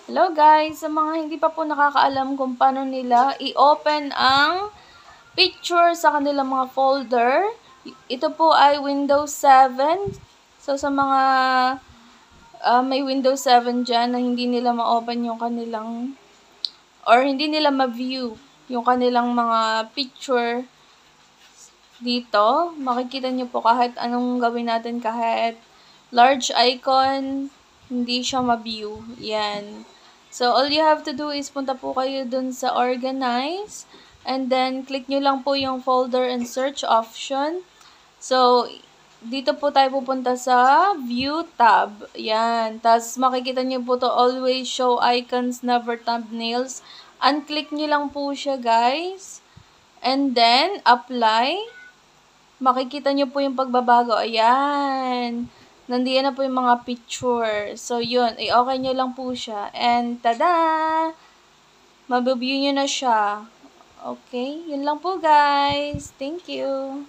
Hello guys! Sa mga hindi pa po nakakaalam kung paano nila i-open ang picture sa kanilang mga folder, ito po ay Windows 7. So sa mga may Windows 7 dyan na hindi nila ma-open yung kanilang or hindi nila ma-view yung kanilang mga picture dito, makikita nyo po kahit anong gawin natin, kahit large icon, hindi siya ma-view. Yan. So, all you have to do is punta po kayo dun sa organize, and then click nyo lang po yung folder and search option. So, dito po tayo pupunta sa view tab. Yan. Tapos, makikita nyo po to always show icons, never thumbnails. Unclick nyo lang po siya, guys. And then, apply. Makikita nyo po yung pagbabago. Ayan. Nandiyan na po yung mga picture. So, yun. I-okay nyo lang po siya. And, tada! Mabiview nyo na siya. Okay? Yun lang po, guys. Thank you.